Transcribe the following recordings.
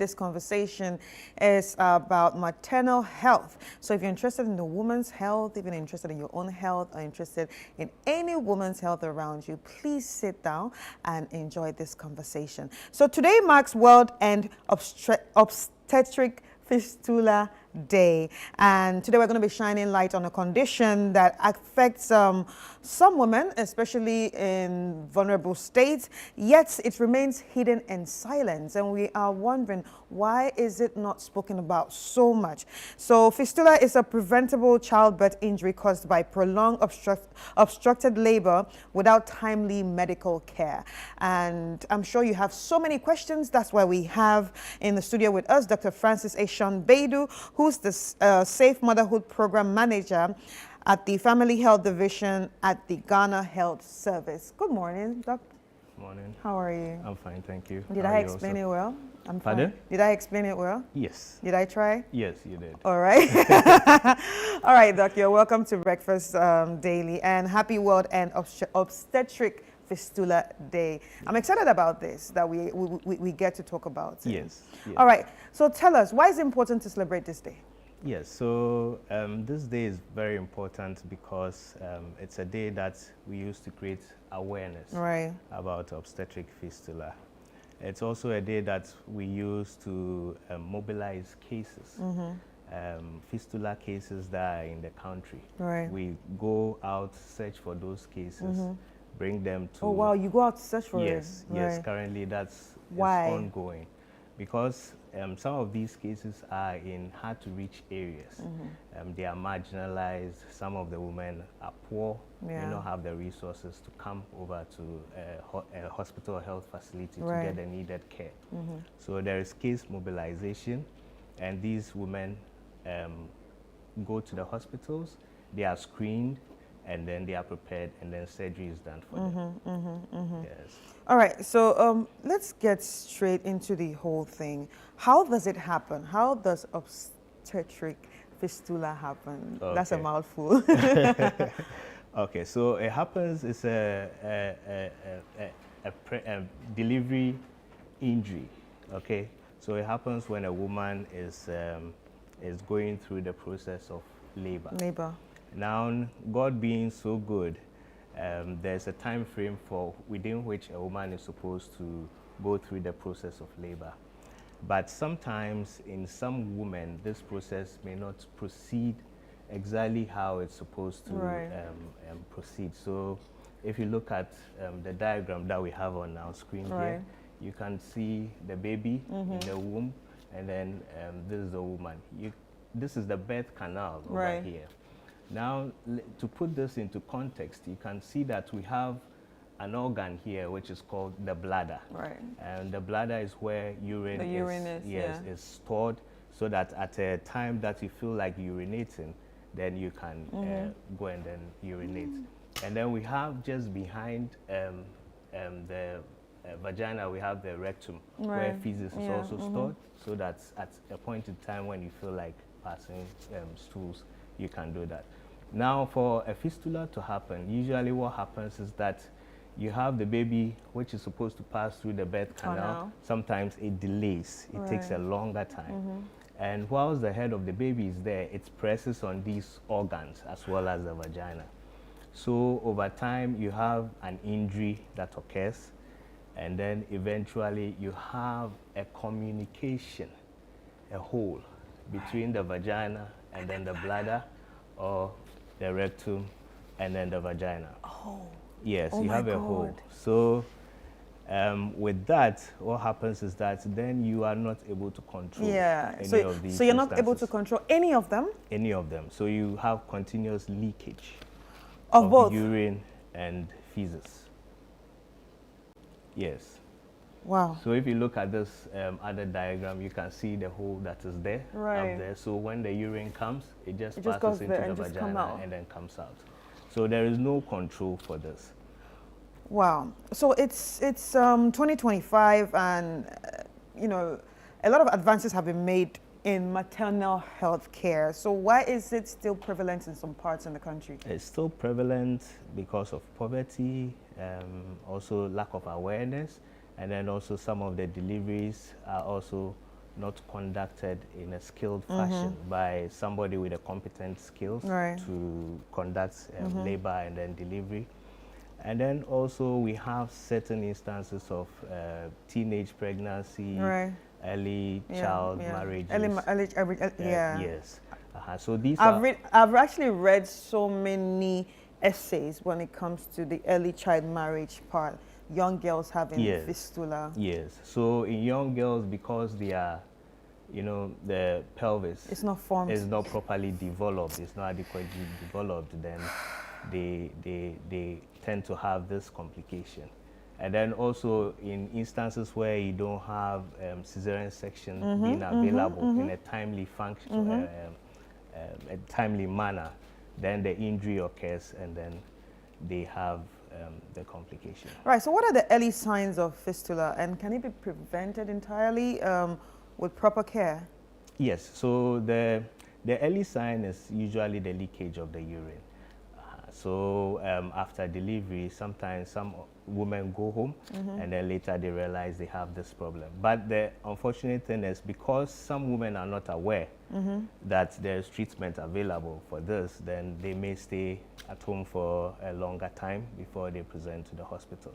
This conversation is about maternal health. So if you're interested in the woman's health, if you're interested in your own health, or interested in any woman's health around you, please sit down and enjoy this conversation. So today marks World End Obstetric Fistula Day, and today we're going to be shining light on a condition that affects some women, especially in vulnerable states, yet it remains hidden in silence, and we are wondering, why is it not spoken about so much? So fistula is a preventable childbirth injury caused by prolonged obstructed labor without timely medical care. And I'm sure you have so many questions. That's why we have in the studio with us Dr. Francis Eshon Baidu, who's the Safe Motherhood Program Manager at the Family Health Division at the Ghana Health Service. Good morning, Doc. Morning. How are you? I'm fine, thank you. Did I explain it well? I'm fine. Pardon? Did I explain it well? Yes. Did I try? Yes, you did. All right. All right, Doc, you're welcome to Breakfast Daily, and happy World End Obstetric Fistula Day. I'm excited about this, that we get to talk about it. Yes. All right, so tell us, why is it important to celebrate this day? Yes, so this day is very important because it's a day that we use to create awareness about obstetric fistula. It's also a day that we use to mobilize cases, fistula cases that are in the country. We go out, search for those cases, bring them to... Oh, wow, you go out to search for it? Yes, currently that's ongoing. Because some of these cases are in hard-to-reach areas. They are marginalized. Some of the women are poor, may not have the resources to come over to a hospital or health facility to get the needed care. So there is case mobilization, and these women go to the hospitals, they are screened, and then they are prepared, and then surgery is done for them. Yes. All right, so let's get straight into the whole thing. How does it happen? How does obstetric fistula happen? Okay. That's a mouthful. Okay, so it happens, it's a delivery injury, okay? So it happens when a woman is going through the process of labor. Now, God being so good, there's a time frame within which a woman is supposed to go through the process of labor. But sometimes in some women, this process may not proceed exactly how it's supposed to proceed. So if you look at the diagram that we have on our screen here, you can see the baby in the womb, and then this is the woman. This is the birth canal over here. Now, to put this into context, you can see that we have an organ here which is called the bladder. And the bladder is where urine is stored, so that at a time that you feel like urinating, then you can go and then urinate. And then we have just behind the vagina, we have the rectum, where feces is also stored, so that at a point in time when you feel like passing stools, you can do that. Now, for a fistula to happen, usually what happens is that you have the baby which is supposed to pass through the birth canal. Sometimes it delays. It takes a longer time. And whilst the head of the baby is there, it presses on these organs as well as the vagina. So over time, you have an injury that occurs, and then eventually you have a communication, a hole between the vagina and then the bladder, or the rectum and then the vagina. Yes, you have a hole. So with that, what happens is that then you are not able to control any of these. So you're not able to control any of them? Any of them. So you have continuous leakage of both urine and feces. Yes. Wow. So if you look at this other diagram, you can see the hole that is there, up there. So when the urine comes, it just passes into the vagina and then comes out. So there is no control for this. Wow. So it's 2025, and you know, a lot of advances have been made in maternal health care. So why is it still prevalent in some parts in the country? It's still prevalent because of poverty, also lack of awareness, and then also some of the deliveries are also not conducted in a skilled fashion by somebody with a competent skills to conduct labor and then delivery. And then also we have certain instances of teenage pregnancy, early child marriages. Yes. So these I've actually read so many essays when it comes to the early child marriage part. Young girls having fistula. Yes. So in young girls, because they are, you know, the pelvis it's not formed. It's not properly developed. It's not adequately developed. Then they tend to have this complication. And then also in instances where you don't have cesarean section being available in a timely function, a timely manner, then the injury occurs and then they have the complication. Right, so what are the early signs of fistula, and can it be prevented entirely with proper care? Yes, so the early sign is usually the leakage of the urine. So after delivery, sometimes some women go home and then later they realize they have this problem. But the unfortunate thing is, because some women are not aware that there's treatment available for this, then they may stay at home for a longer time before they present to the hospital.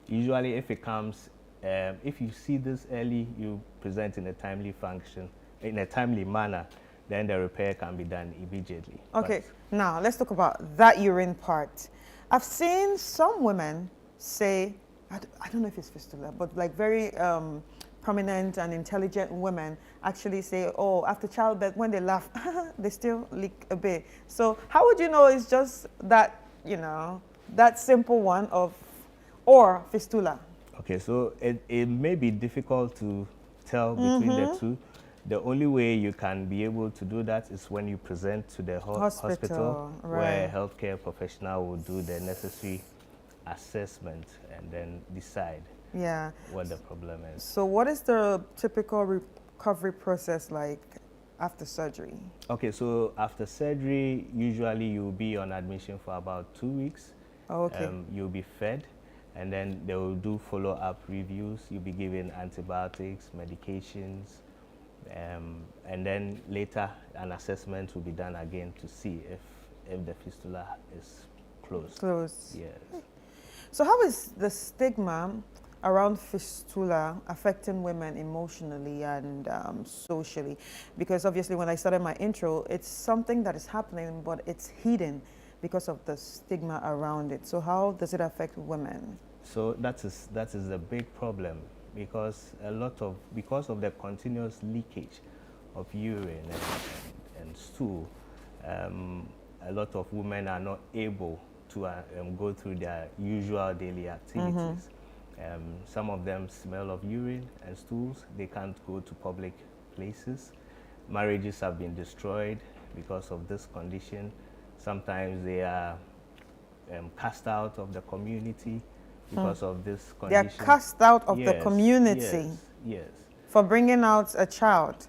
Usually if it comes, if you see this early, you present in a timely function, in a timely manner, then the repair can be done immediately. Okay, now let's talk about that urine part. I've seen some women say, I don't know if it's fistula, but like very prominent and intelligent women actually say, oh, after childbirth, when they laugh, they still leak a bit. So how would you know it's just that, you know, that simple one of, or fistula? Okay, so it may be difficult to tell between the two. The only way you can be able to do that is when you present to the hospital where a healthcare professional will do the necessary assessment and then decide what the problem is. So what is the typical recovery process like after surgery? Okay, so after surgery, usually you'll be on admission for about 2 weeks. Oh, okay. You'll be fed, and then they will do follow-up reviews. You'll be given antibiotics, medications, and then later an assessment will be done again to see if the fistula is closed. Yes. So how is the stigma around fistula affecting women emotionally and socially? Because obviously when I started my intro, it's something that is happening, but it's hidden because of the stigma around it. So how does it affect women? So that is the big problem, because because of the continuous leakage of urine and stool, a lot of women are not able to go through their usual daily activities. Some of them smell of urine and stools. They can't go to public places. Marriages have been destroyed because of this condition. Sometimes they are cast out of the community because of this condition. They are cast out of the community for bringing out a child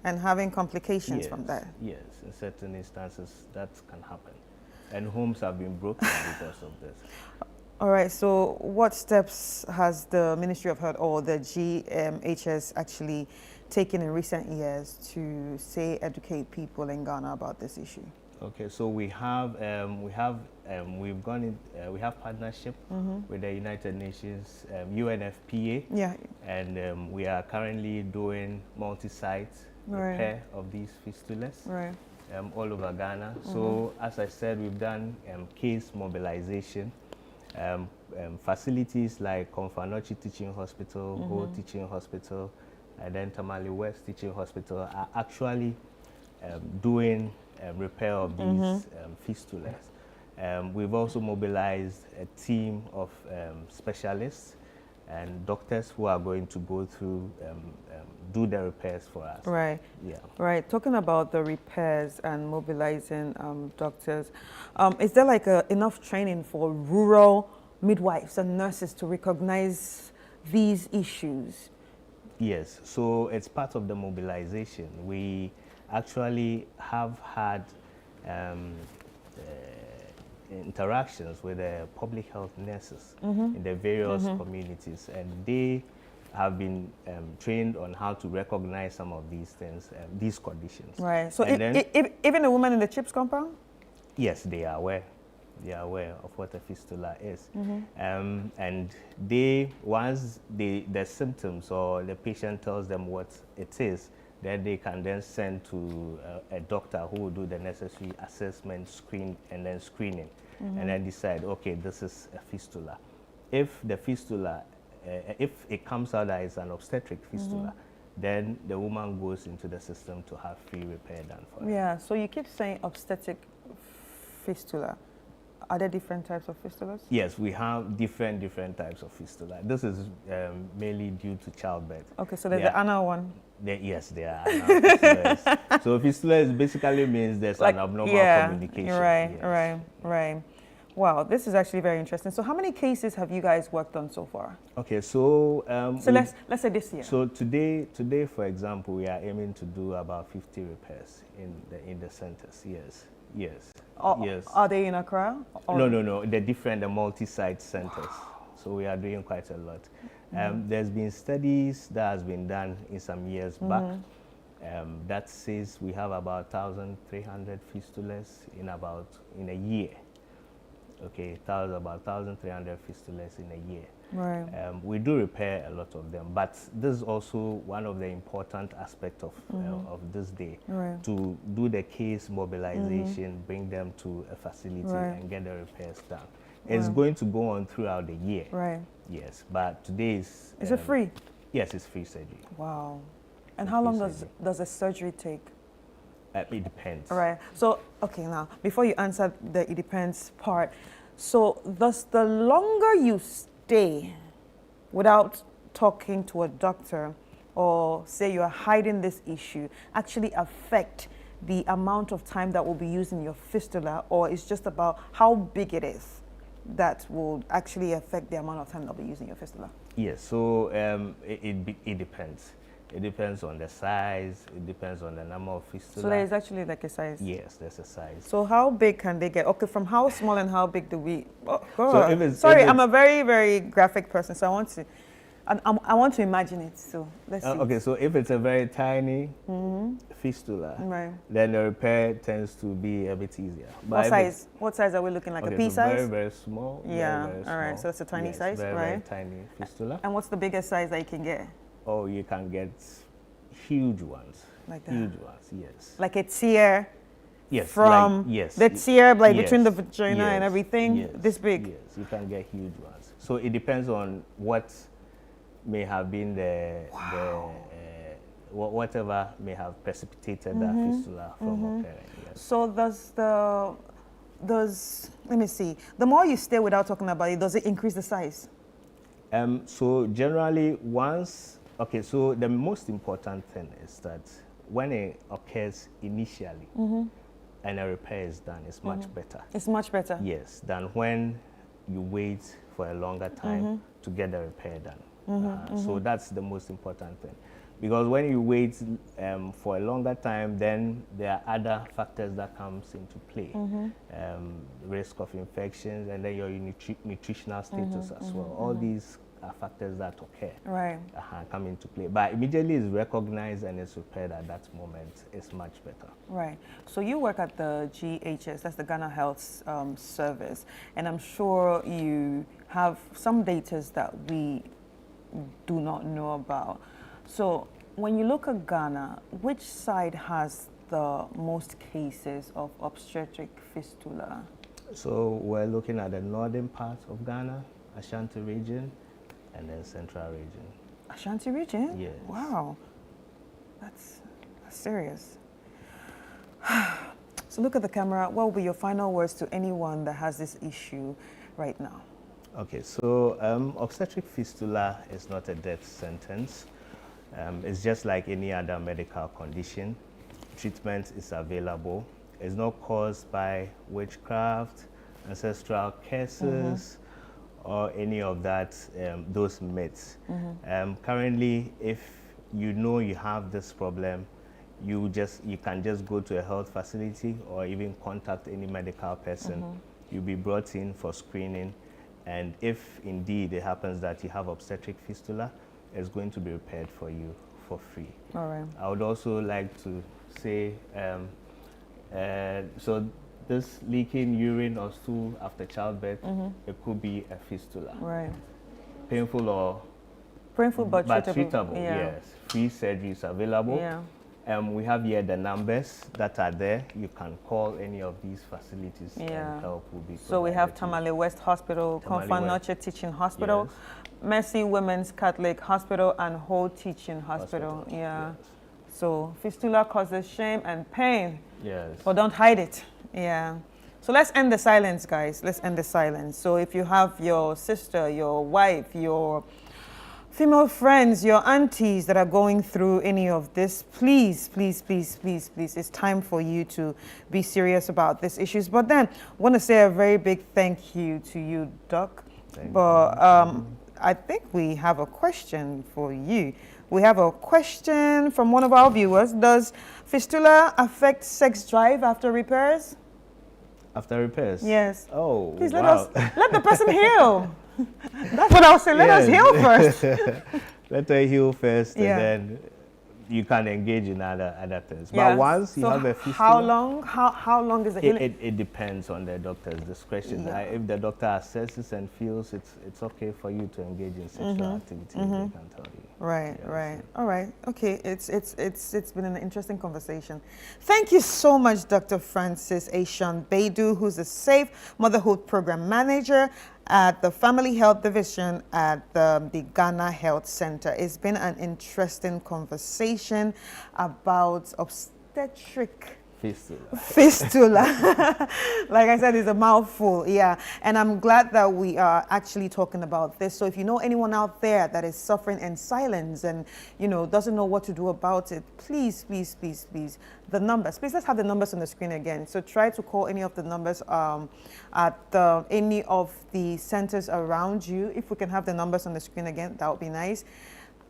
and having complications from that. Yes, in certain instances that can happen. And homes have been broken because of this. All right, so what steps has the Ministry of Health or the GMHS actually taken in recent years to, say, educate people in Ghana about this issue? Okay, so we have partnership with the United Nations, UNFPA, and we are currently doing multi-site repair of these fistulas all over Ghana. So as I said, we've done case mobilization. Facilities like Komfanochi Teaching Hospital, Ho Teaching Hospital, and then Tamale West Teaching Hospital are actually doing repair of these fistulas. We've also mobilized a team of specialists and doctors who are going to go through, do the repairs for us. Right. Yeah. Right. Talking about the repairs and mobilizing doctors, is there like enough training for rural midwives and nurses to recognize these issues? Yes. So it's part of the mobilization. We actually have had interactions with the public health nurses in the various communities, and they have been trained on how to recognize some of these things, these conditions. Right. So even a woman in the CHIPS compound? Yes, they are aware. They are aware of what a fistula is. And once the symptoms or the patient tells them what it is, then they can then send to a doctor who will do the necessary assessment, screening, and then decide, okay, this is a fistula. If the fistula, if it comes out that it's an obstetric fistula, then the woman goes into the system to have free repair done for her. Yeah, so you keep saying obstetric fistula. Are there different types of fistulas? Yes, we have different types of fistula. This is mainly due to childbirth. Okay, so there's the anal one. Yes, there are anal fistulas. So fistula basically means there's an abnormal communication. Right, right. Wow, this is actually very interesting. So how many cases have you guys worked on so far? Okay, so let's say this year. So today, for example, we are aiming to do about 50 repairs in the centers. Yes. Yes. Are they in Accra? No. The multi-site centers. Wow. So we are doing quite a lot. There's been studies that has been done in some years back that says we have about 1,300 fistulas in a year. Okay, about 1,300 fistulas in a year. Right. We do repair a lot of them, but this is also one of the important aspects of this day, to do the case mobilization, bring them to a facility and get the repairs done. It's going to go on throughout the year. Right. Yes, but today is... Is it free? Yes, it's free surgery. Wow. And how long does a surgery take? It depends. All right. So, okay, now, before you answer the it depends part, so does the longer you stay without talking to a doctor, or say you are hiding this issue, actually affect the amount of time that will be used in your fistula, or it's just about how big it is that will actually affect the amount of time that will be used in your fistula? Yes, so it depends. It depends on the size, it depends on the number of fistulas. So there is actually like a size? Yes, there's a size. So how big can they get? Okay, from how small and how big do we... Oh, so sorry, I'm a very, very graphic person, so I want to imagine it, so let's see. Okay, so if it's a very tiny fistula, then the repair tends to be a bit easier. But what size are we looking like? Okay, a pea size? Very, very small. Yeah, very all right, so it's a tiny size, very, very tiny fistula. And what's the biggest size that you can get? Oh, you can get huge ones. Like that? Huge ones, yes. Like a tear? Yes. From the tear, like between the vagina and everything? This big? Yes, you can get huge ones. So it depends on what may have been whatever may have precipitated that fistula from occurring. Yes. So let me see, the more you stay without talking about it, does it increase the size? So generally so the most important thing is that when it occurs initially and a repair is done, it's much better. It's much better? Yes, than when you wait for a longer time to get the repair done. So that's the most important thing. Because when you wait for a longer time, then there are other factors that comes into play. Risk of infections, and then your nutritional status as well. All these are factors that occur, come into play. But immediately it's recognized and it's repaired at that moment, it's much better. Right. So you work at the GHS, that's the Ghana Health Service, and I'm sure you have some data that we do not know about. So when you look at Ghana, which side has the most cases of obstetric fistula? So we're looking at the northern part of Ghana, Ashanti region, and then central region. Ashanti region? Yes. Wow, that's serious. So look at the camera. What will be your final words to anyone that has this issue right now? Okay, so obstetric fistula is not a death sentence. It's just like any other medical condition. Treatment is available. It's not caused by witchcraft, ancestral curses, or any of that, those myths. Currently, if you know you have this problem, you can just go to a health facility or even contact any medical person. You'll be brought in for screening. And if indeed it happens that you have obstetric fistula, is going to be repaired for you for free. All right. I would also like to say, so this leaking urine or stool after childbirth, it could be a fistula. Right. Painful or painful but treatable. Yeah. Yes. Free surgery is available. Yeah. We have here the numbers that are there. You can call any of these facilities and help will be provided. So we have Tamale West Hospital, Comfort Noche Teaching Hospital, Mercy Women's Catholic Hospital, and Whole Teaching Hospital. Yeah. Yes. So fistula causes shame and pain. Yes. But don't hide it. Yeah. So let's end the silence, guys. Let's end the silence. So if you have your sister, your wife, your female friends, your aunties that are going through any of this, please, please, please, please, please, it's time for you to be serious about these issues. But then I want to say a very big thank you to you, Doc. I think we have a question for you. We have a question from one of our viewers. Does fistula affect sex drive after repairs? After repairs? Yes. Oh, please wow. let the person heal. That's what I was saying. Let us heal first. Let her heal first, and then you can engage in other things. Yes. But once you have a fistula, how long is the healing? It depends on the doctor's discretion. Yeah. If the doctor assesses and feels it's okay for you to engage in sexual activity, they can tell you. Right, right. All right. Okay. It's been an interesting conversation. Thank you so much, Dr. Francis Ashan Baidu, who's a Safe Motherhood Program Manager at the Family Health Division at the Ghana Health Center. It's been an interesting conversation about obstetric fistula. Like I said, it's a mouthful. Yeah. And I'm glad that we are actually talking about this. So if you know anyone out there that is suffering in silence and, doesn't know what to do about it, please, please, please, please, the numbers. Please, let's have the numbers on the screen again. So try to call any of the numbers at any of the centers around you. If we can have the numbers on the screen again, that would be nice.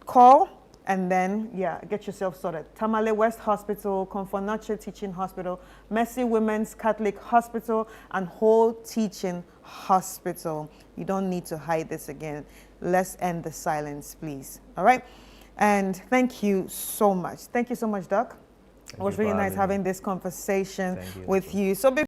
Call. And then, get yourself sorted. Tamale West Hospital, Comfort Noche Teaching Hospital, Mercy Women's Catholic Hospital, and Whole Teaching Hospital. You don't need to hide this again. Let's end the silence, please. All right? And thank you so much. Thank you so much, Doc. It was really nice having this conversation with you. So